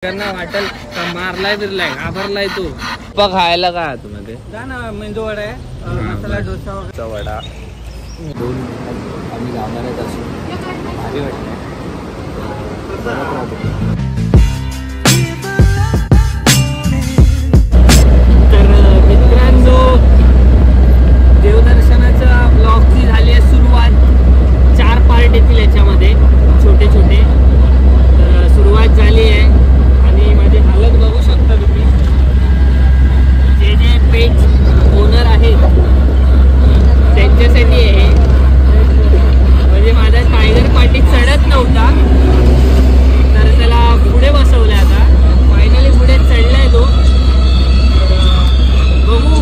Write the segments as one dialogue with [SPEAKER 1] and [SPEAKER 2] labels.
[SPEAKER 1] त्यांना वाटेल का मारलाय बिरलाय घाबरलाय तू पग खायला का तुम्हाला जा ना मेंदू वडा आहे मसाला डोसा वडा दोन आम्ही जाणार आहे तसं भारी वाटतं तर मित्रांनो देवदर्शनाच्या ब्लॉगची झाली आहे सुरुवात 4 पार्ट येतील याच्यामध्ये छोटे छोटे तर सुरुवात झाली आहे आणि माझी हालत बघू शकता तुम्ही जे जे पेज ओनर आहेत त्यांच्यासाठी आहे म्हणजे माझा टायगर पाठी चढत नव्हता तर त्याला पुढे बसवलं आता फायनली पुढे चढलाय तो बघू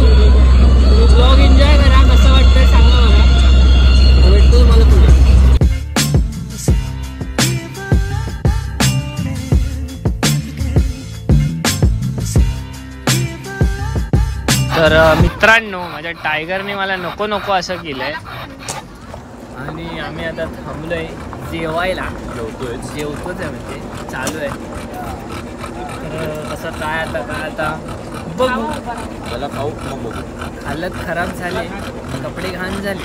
[SPEAKER 1] ब्लॉग एन्जॉय करा कसं वाटतंय सांगा मला भेटतो मला पुढे तर मित्रांनो माझ्या टायगरने मला नको नको असं केलंय आणि आम्ही आता थांबलोय जेवायला जेवतोच आहे म्हणजे चालू आहे तर असं काय आता बघू मला खाऊ मग बघू हालत खराब झाली कपडे घाण झाले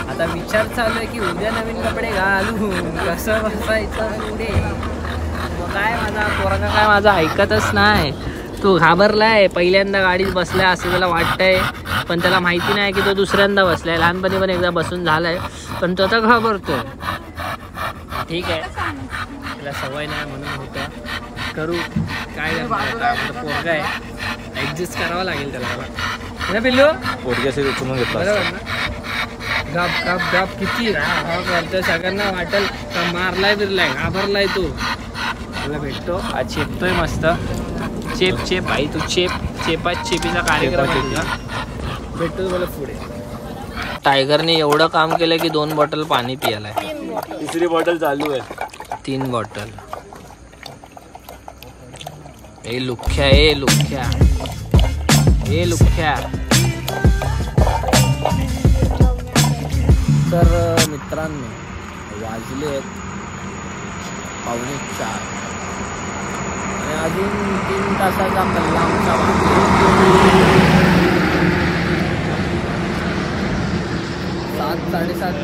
[SPEAKER 1] आता विचार चालू आहे की उद्या नवीन कपडे घालू कसं बसायचं पुढे मग काय माझा पोरगा काय माझा ऐकतच नाही तो घाबरलाय पहिल्यांदा गाडीत बसलाय असं त्याला वाटतंय पण त्याला माहिती नाही की तो दुसऱ्यांदा बसलाय लहानपणी पण एकदा बसून झालाय पण तो आता घाबरतोय ठीक आहे त्याला सवय नाही म्हणून होतं करू काय पोरगा आहे ॲडजस्ट करावं लागेल त्याला पिल्लू पोरग्याशी उचलून घेतला बरोबर ना गाप गाप गाप किती करतोय सगळ्यांना वाटेल का मारलाय बिरलाय घाबरलाय तो त्याला भेटतो आज चेपतोय मस्त चेप चेप भाई तू चेपीचा कार्यक्रम भेटतो मला पुढे टायगरने एवढं काम केलं की 2 बॉटल पाणी पियालाय तिसरी बॉटल चालू आहे 3 बॉटल ए लुख्या तर मित्रांनो वाजले 3:45 अजून 3 तासाचा पल्ला आमचा बाकी 7-7:30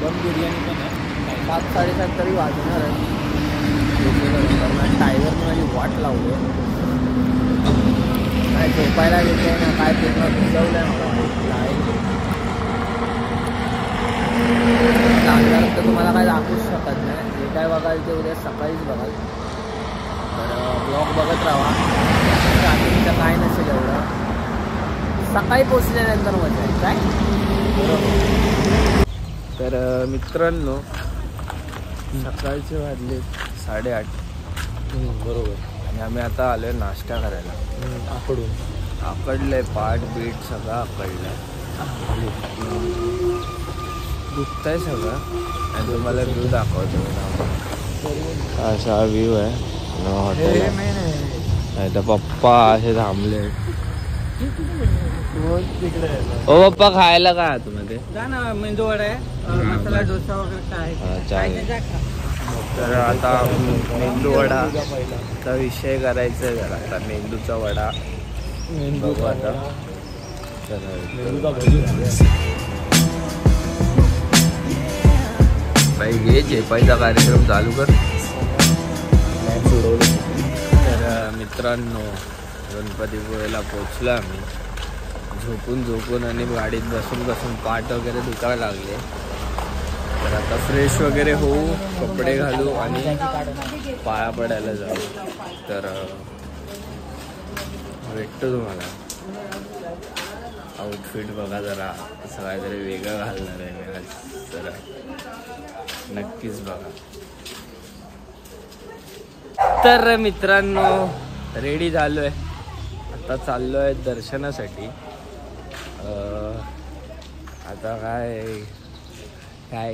[SPEAKER 1] बघ बिर्याणी पण आहे 7-7:30 तरी वाजणार आहे टायगरने माझी वाट लावली काय झोपायला घेते ना काय पूर्ण भिजवलं मला तर तुम्हाला काय दाखवूच शकत नाही जे काय बघाल ते उद्या सकाळीच बघाल तर ब्लॉग बघत राहा रात्रीचं काय नसेल एवढं सकाळी पोचल्यानंतर मजा आहे काय तर मित्रांनो सकाळचे वाजले 8:30 बरोबर आणि आम्ही आता आलोय नाश्ता करायला आकडलंय पाठ बीट सगळं आकडलंय दुखतंय सगळं आणि तुम्हाला व्ह्यू दाखवतो असा व्ह्यू आहे हॉटेल नाही तर पप्पा असे थांबले ओ पप्पा खायला का तुम्हाला जा ना मेंदू वडा आहे मसाला डोसा वगैरे काय तर आता मेंदू वडाचा विषय करायचा आहे जरा आता मेंदूचा वडा बघू आता भाई घे झेपायचा कार्यक्रम चालू कर तर मित्रांनो गणपतीपुळेला पोचलो आम्ही झोपून आणि गाडीत बसून पाठ वगैरे दुखायला लागले तर आता फ्रेश वगैरे होऊ कपडे घालू आणि पाया पडायला जाऊ तर भेटतो तुम्हाला आउटफिट बघा जरा असं काहीतरी वेगळं घालणार आहे मी आज जरा नक्कीच बघा तर मित्रांनो रेडी झालो आहे आता चाललो आहे दर्शनासाठी आता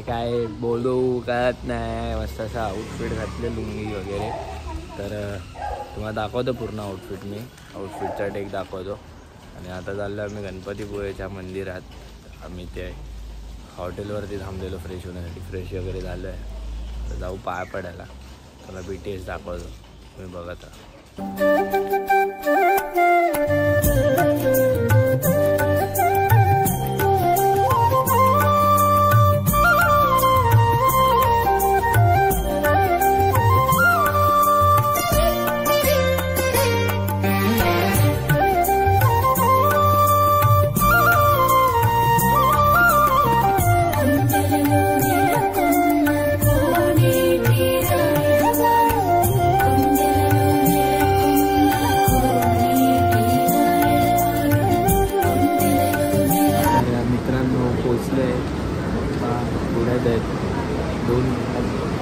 [SPEAKER 1] काय बोलू कळत नाही मस्त असं आउटफिट घातलं लुंगी वगैरे तर तुम्हाला दाखवतो पूर्ण आउटफिट मी आउटफिटचा टेक दाखवतो आणि आता चाललो आम्ही गणपतीपुळेच्या मंदिरात आम्ही ते हॉटेलवरती थांबलेलो फ्रेश होण्यासाठी फ्रेश वगैरे झालो आहे तर जाऊ पाया पडायला त्याला BTS दाखवतो, तुम्ही बघत आहात.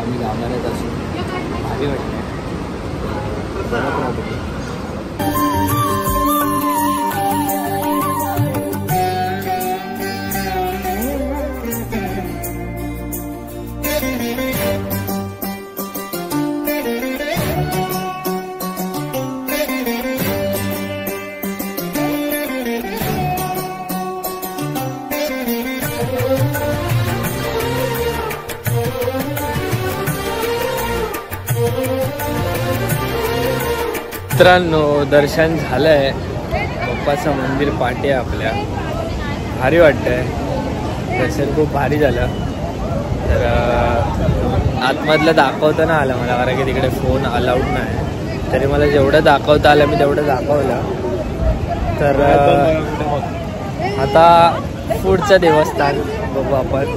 [SPEAKER 1] आम्ही गावात असू भारी वाटतं. मित्रांनो, दर्शन झालंय. बाप्पाचं मंदिर पाठी आहे आपल्या. भारी वाटतंय. दर्शन खूप भारी झालं. तर आतमधलं दाखवता ना आलं मला, कारण की तिकडे फोन अलाउड नाही. तरी मला जेवढं दाखवता आलं मी तेवढं दाखवलं. तर आता पुढचं देवस्थान बघू आपण.